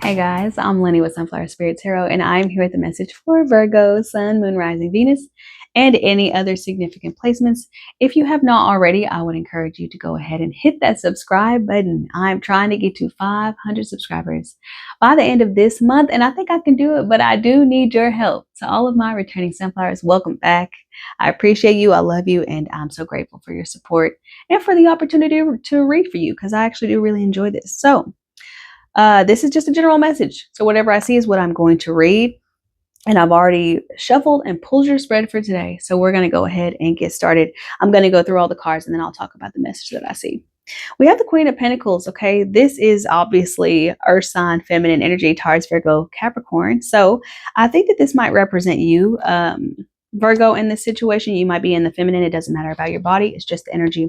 Hey guys, I'm Lynnie with Sunflower Spirit Tarot, and I'm here with a message for Virgo, Sun, Moon, Rising, Venus, and any other significant placements. If you have not already, I would encourage you to go ahead and hit that subscribe button. I'm trying to get to 500 subscribers by the end of this month, and I think I can do it, but I do need your help. To all of my returning Sunflowers, welcome back. I appreciate you, I love you, and I'm so grateful for your support and for the opportunity to read for you, because I actually do really enjoy this. So, this is just a general message. So whatever I see is what I'm going to read. And I've already shuffled and pulled your spread for today. So we're going to go ahead and get started. I'm going to go through all the cards and then I'll talk about the message that I see. We have the Queen of Pentacles, okay? This is obviously Earth sign, feminine energy, Taurus, Virgo, Capricorn. So I think that this might represent you, Virgo, in this situation. You might be in the feminine. It doesn't matter about your body. It's just the energy.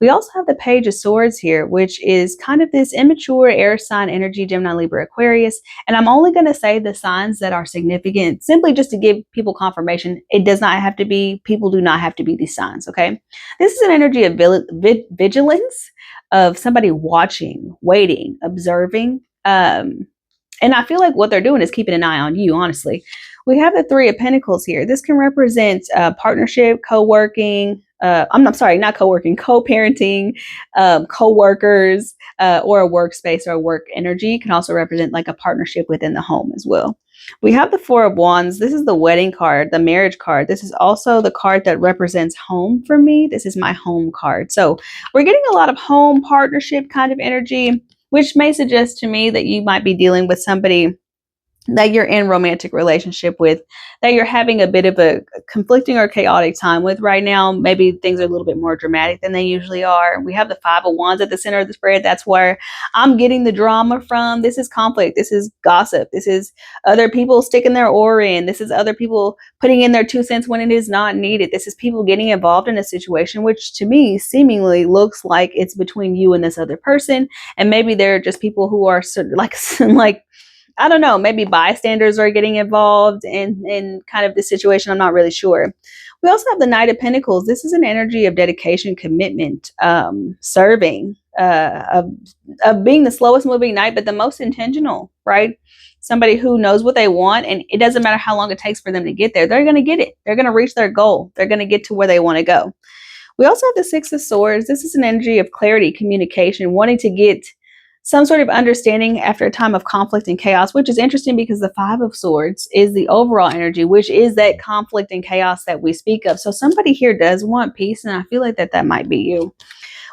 We also have the Page of Swords here, which is kind of this immature air sign energy, Gemini, Libra, Aquarius. And I'm only going to say the signs that are significant simply just to give people confirmation. It does not have to be, people do not have to be these signs, okay? This is an energy of vigilance, of somebody watching, waiting, observing. And I feel like what they're doing is keeping an eye on you, honestly. We have the Three of Pentacles here. This can represent partnership, co-working, I'm sorry, not co-working, co-parenting, co-workers, or a workspace or a work energy. It can also represent like a partnership within the home as well. We have the Four of Wands. This is the wedding card, the marriage card. This is also the card that represents home for me. This is my home card. So we're getting a lot of home partnership kind of energy, which may suggest to me that you might be dealing with somebody that you're in romantic relationship with, that you're having a bit of a conflicting or chaotic time with right now. Maybe things are a little bit more dramatic than they usually are. We have the Five of Wands at the center of the spread. That's where I'm getting the drama from. This is conflict. This is gossip. This is other people sticking their oar in. This is other people putting in their 2 cents when it is not needed. This is people getting involved in a situation, which to me seemingly looks like it's between you and this other person. And maybe they're just people who are sort of like I don't know, maybe bystanders are getting involved in kind of the situation. I'm not really sure. We also have the Knight of Pentacles. This is an energy of dedication, commitment, serving, of being the slowest moving knight, but the most intentional, right? Somebody who knows what they want, and it doesn't matter how long it takes for them to get there. They're going to get it. They're going to reach their goal. They're going to get to where they want to go. We also have the Six of Swords. This is an energy of clarity, communication, wanting to get some sort of understanding after a time of conflict and chaos, which is interesting because the Five of Swords is the overall energy, which is that conflict and chaos that we speak of. So somebody here does want peace, and I feel like that might be you.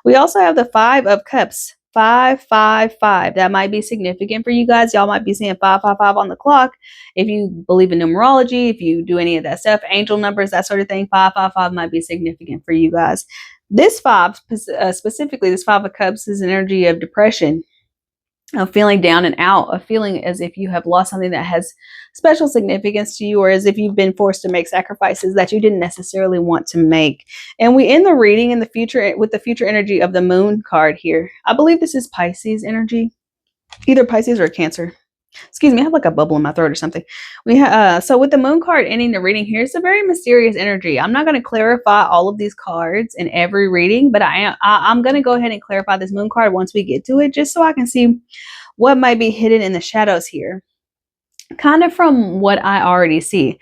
We also have the Five of Cups. 555. That might be significant for you guys. Y'all might be seeing 555 on the clock. If you believe in numerology, if you do any of that stuff, angel numbers, that sort of thing, 555 might be significant for you guys. This five, specifically, this Five of Cups, is an energy of depression, of feeling down and out, of feeling as if you have lost something that has special significance to you, or as if you've been forced to make sacrifices that you didn't necessarily want to make. And we end the reading in the future with the future energy of the Moon card here. I believe this is Pisces energy, either Pisces or Cancer. Excuse me, I have like a bubble in my throat or something. So with the Moon card ending the reading here, it's a very mysterious energy. I'm not going to clarify all of these cards in every reading, but I'm going to go ahead and clarify this Moon card once we get to it, just so I can see what might be hidden in the shadows here. Kind of from what I already see,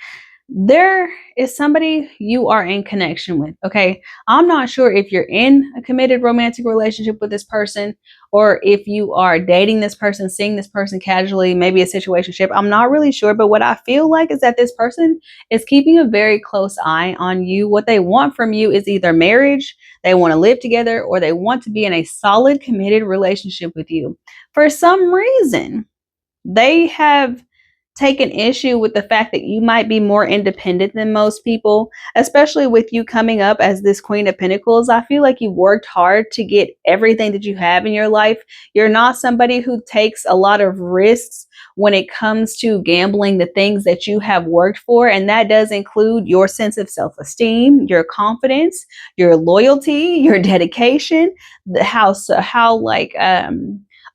there is somebody you are in connection with, okay? I'm not sure if you're in a committed romantic relationship with this person, or if you are dating this person, seeing this person casually, maybe a situationship. I'm not really sure, but what I feel like is that this person is keeping a very close eye on you. What they want from you is either marriage, they want to live together, or they want to be in a solid, committed relationship with you. For some reason, they have taken issue with the fact that you might be more independent than most people, especially with you coming up as this Queen of Pentacles. I feel like you've worked hard to get everything that you have in your life. You're not somebody who takes a lot of risks when it comes to gambling the things that you have worked for, and that does include your sense of self-esteem, your confidence, your loyalty, your dedication, how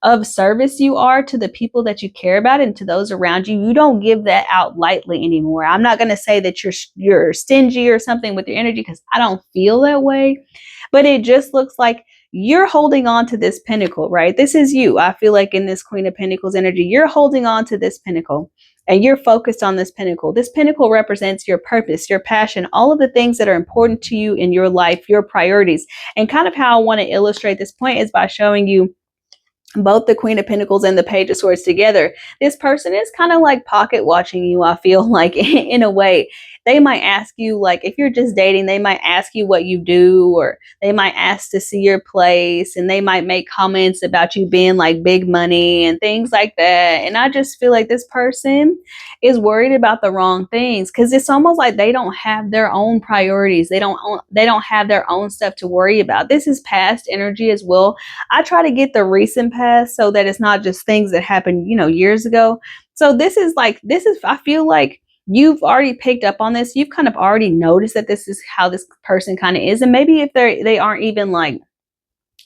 of service you are to the people that you care about and to those around you. You don't give that out lightly anymore. I'm not going to say that you're stingy or something with your energy, because I don't feel that way, but it just looks like you're holding on to this pinnacle, right? This is you. I feel like in this Queen of Pentacles energy, you're holding on to this pinnacle and you're focused on this pinnacle. This pinnacle represents your purpose, your passion, all of the things that are important to you in your life, your priorities. And kind of how I want to illustrate this point is by showing you both the Queen of Pentacles and the Page of Swords together. This person is kind of like pocket watching you, I feel like, in a way. They might ask you, like, if you're just dating, they might ask you what you do, or they might ask to see your place, and they might make comments about you being like big money and things like that. And I just feel like this person is worried about the wrong things, because it's almost like they don't have their own priorities. They don't have their own stuff to worry about. This is past energy as well. I try to get the recent past so that it's not just things that happened, years ago. So I feel like you've already picked up on this. You've kind of already noticed that this is how this person kind of is. And maybe if they aren't even like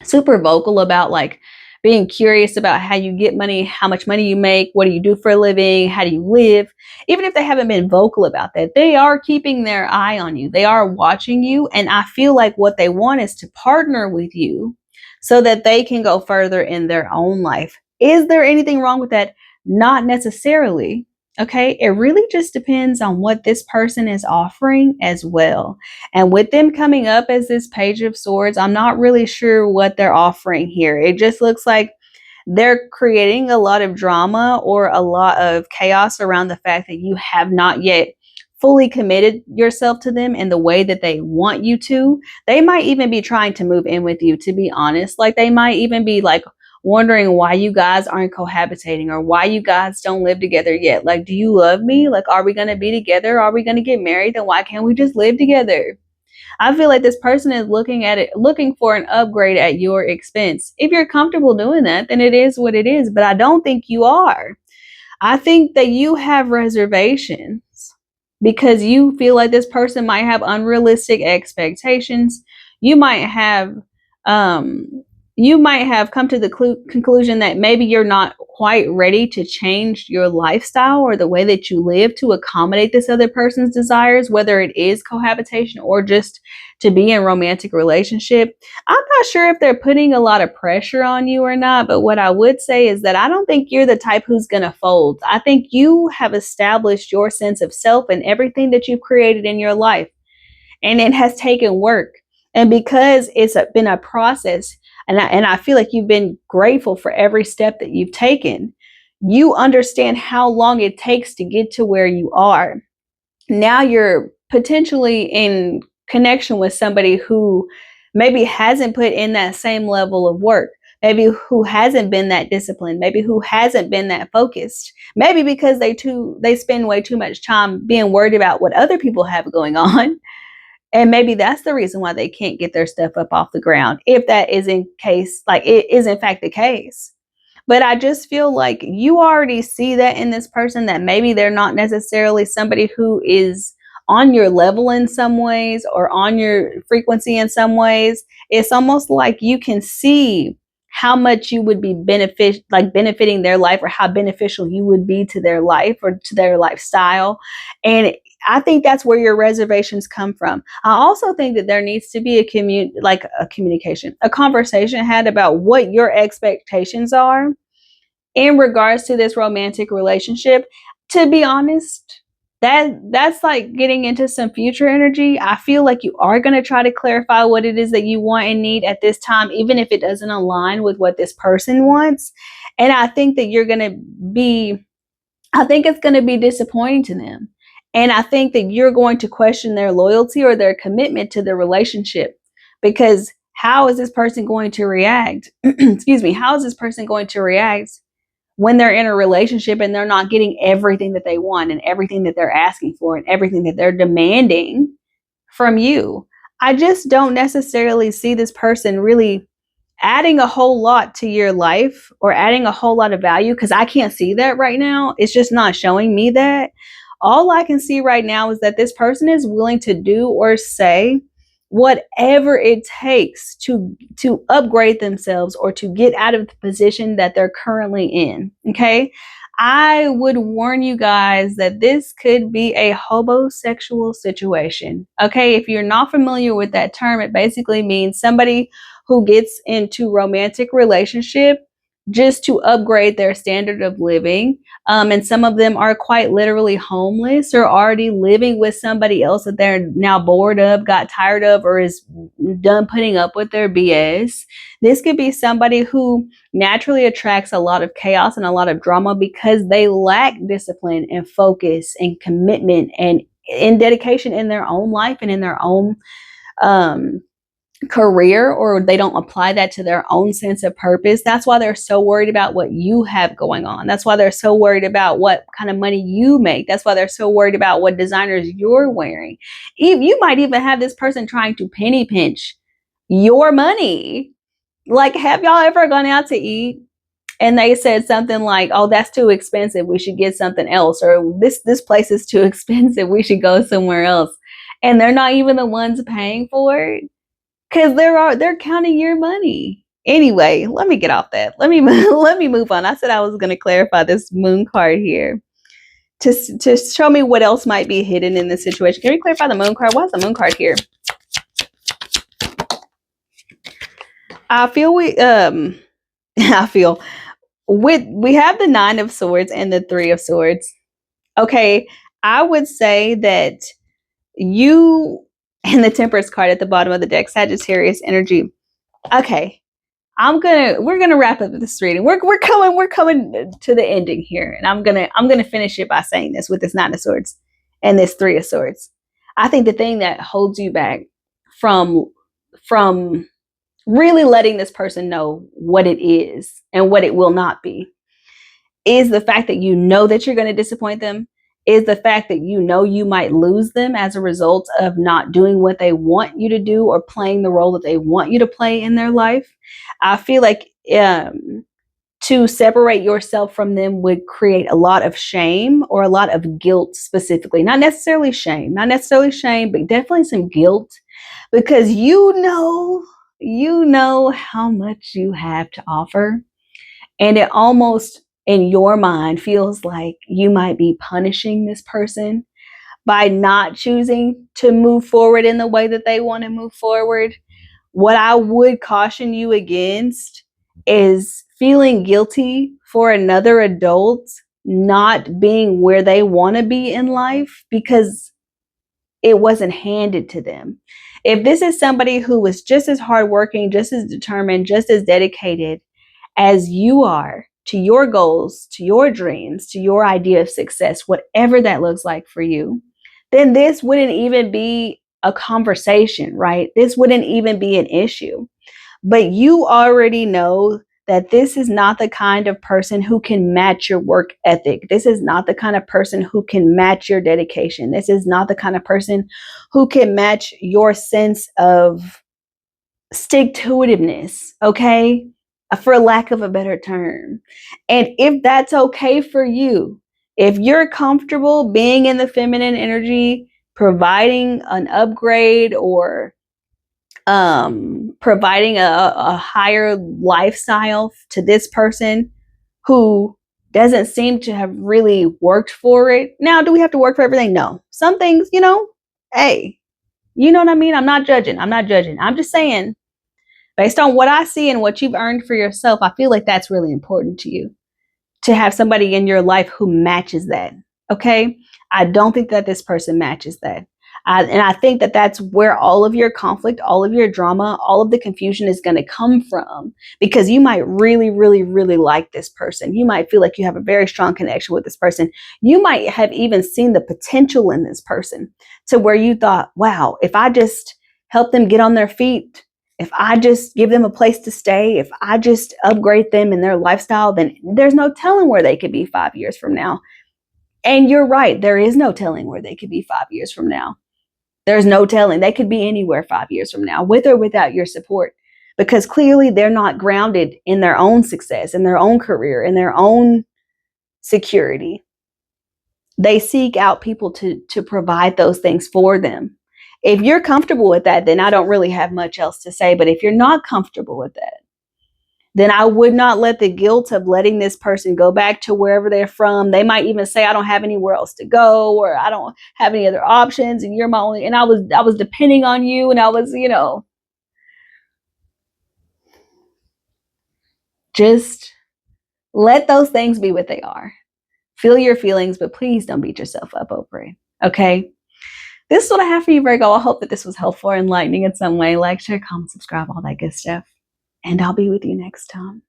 super vocal about like being curious about how you get money, how much money you make, what do you do for a living, how do you live, even if they haven't been vocal about that, they are keeping their eye on you. They are watching you. And I feel like what they want is to partner with you so that they can go further in their own life. Is there anything wrong with that? Not necessarily. Okay, it really just depends on what this person is offering as well. And with them coming up as this Page of Swords, I'm not really sure what they're offering here. It just looks like they're creating a lot of drama or a lot of chaos around the fact that you have not yet fully committed yourself to them in the way that they want you to. They might even be trying to move in with you, to be honest. Like, they might even be like wondering why you guys aren't cohabitating or why you guys don't live together yet. Like, do you love me? Like, are we going to be together? Are we going to get married? Then why can't we just live together? I feel like this person is looking for an upgrade at your expense. If you're comfortable doing that, then it is what it is. But I don't think you are. I think that you have reservations because you feel like this person might have unrealistic expectations. You might have come to the conclusion that maybe you're not quite ready to change your lifestyle or the way that you live to accommodate this other person's desires, whether it is cohabitation or just to be in a romantic relationship. I'm not sure if they're putting a lot of pressure on you or not, but what I would say is that I don't think you're the type who's going to fold. I think you have established your sense of self and everything that you've created in your life, and it has taken work. And because it's been a process, and I feel like you've been grateful for every step that you've taken, you understand how long it takes to get to where you are. Now you're potentially in connection with somebody who maybe hasn't put in that same level of work, maybe who hasn't been that disciplined, maybe who hasn't been that focused, maybe because they spend way too much time being worried about what other people have going on. And maybe that's the reason why they can't get their stuff up off the ground, if that is in case, like it is in fact the case. But I just feel like you already see that in this person, that maybe they're not necessarily somebody who is on your level in some ways or on your frequency in some ways. It's almost like you can see how much you would be benefiting their life, or how beneficial you would be to their life or to their lifestyle. And I think that's where your reservations come from. I also think that there needs to be a conversation had about what your expectations are in regards to this romantic relationship. To be honest, that's like getting into some future energy. I feel like you are going to try to clarify what it is that you want and need at this time, even if it doesn't align with what this person wants. And I think that I think it's going to be disappointing to them. And I think that you're going to question their loyalty or their commitment to the relationship, because how is this person going to react? Excuse me. How is this person going to react when they're in a relationship and they're not getting everything that they want and everything that they're asking for and everything that they're demanding from you? I just don't necessarily see this person really adding a whole lot to your life or adding a whole lot of value, because I can't see that right now. It's just not showing me that. All I can see right now is that this person is willing to do or say whatever it takes to upgrade themselves or to get out of the position that they're currently in. Okay, I would warn you guys that this could be a homosexual situation. Okay, if you're not familiar with that term, it basically means somebody who gets into romantic relationship just to upgrade their standard of living. And some of them are quite literally homeless or already living with somebody else that they're now bored of, got tired of, or is done putting up with their BS. This could be somebody who naturally attracts a lot of chaos and a lot of drama because they lack discipline and focus and commitment and in dedication in their own life and in their own career, or they don't apply that to their own sense of purpose. That's why they're so worried about what you have going on. That's why they're so worried about what kind of money you make. That's why they're so worried about what designers you're wearing. You might even have this person trying to penny pinch your money. Like, have y'all ever gone out to eat and they said something like, "Oh, that's too expensive, we should get something else," or this place is too expensive, we should go somewhere else, and they're not even the ones paying for it? Because they're counting your money. Anyway, let me get off that. Let me move on. I said I was going to clarify this moon card here to show me what else might be hidden in this situation. Can we clarify the moon card? Why is the moon card here? I feel we have the Nine of Swords and the Three of Swords. Okay, I would say that you and the Temperance card at the bottom of the deck, Sagittarius energy. Okay, we're gonna wrap up this reading. We're coming to the ending here, and I'm gonna finish it by saying this with this Nine of Swords and this Three of Swords. I think the thing that holds you back from really letting this person know what it is and what it will not be is the fact that you know that you're going to disappoint them, is the fact that you know you might lose them as a result of not doing what they want you to do or playing the role that they want you to play in their life. I feel like to separate yourself from them would create a lot of shame or a lot of guilt specifically. Not necessarily shame, but definitely some guilt, because you know how much you have to offer. And it almost in your mind feels like you might be punishing this person by not choosing to move forward in the way that they want to move forward. What I would caution you against is feeling guilty for another adult not being where they want to be in life because it wasn't handed to them. If this is somebody who was just as hardworking, just as determined, just as dedicated as you are to your goals, to your dreams, to your idea of success, whatever that looks like for you, then this wouldn't even be a conversation, right? This wouldn't even be an issue. But you already know that this is not the kind of person who can match your work ethic. This is not the kind of person who can match your dedication. This is not the kind of person who can match your sense of stick-to-itiveness, okay? For lack of a better term. And if that's okay for you, if you're comfortable being in the feminine energy, providing an upgrade or providing a higher lifestyle to this person who doesn't seem to have really worked for it. Now, do we have to work for everything? No. Some things, hey, you know what I mean? I'm not judging. I'm just saying, based on what I see and what you've earned for yourself, I feel like that's really important to you, to have somebody in your life who matches that. Okay? I don't think that this person matches that. And I think that that's where all of your conflict, all of your drama, all of the confusion is going to come from, because you might really, really, really like this person. You might feel like you have a very strong connection with this person. You might have even seen the potential in this person to where you thought, wow, if I just help them get on their feet, if I just give them a place to stay, if I just upgrade them in their lifestyle, then there's no telling where they could be 5 years from now. And you're right. There is no telling where they could be 5 years from now. There's no telling. They could be anywhere 5 years from now, with or without your support, because clearly they're not grounded in their own success, in their own career, in their own security. They seek out people to provide those things for them. If you're comfortable with that, then I don't really have much else to say. But if you're not comfortable with that, then I would not let the guilt of letting this person go back to wherever they're from. They might even say, I don't have anywhere else to go, or I don't have any other options, and you're my only, and I was depending on you, and I was, Just let those things be what they are. Feel your feelings, but please don't beat yourself up over it. Okay? This is what I have for you, Virgo. I hope that this was helpful or enlightening in some way. Like, share, comment, subscribe, all that good stuff. And I'll be with you next time.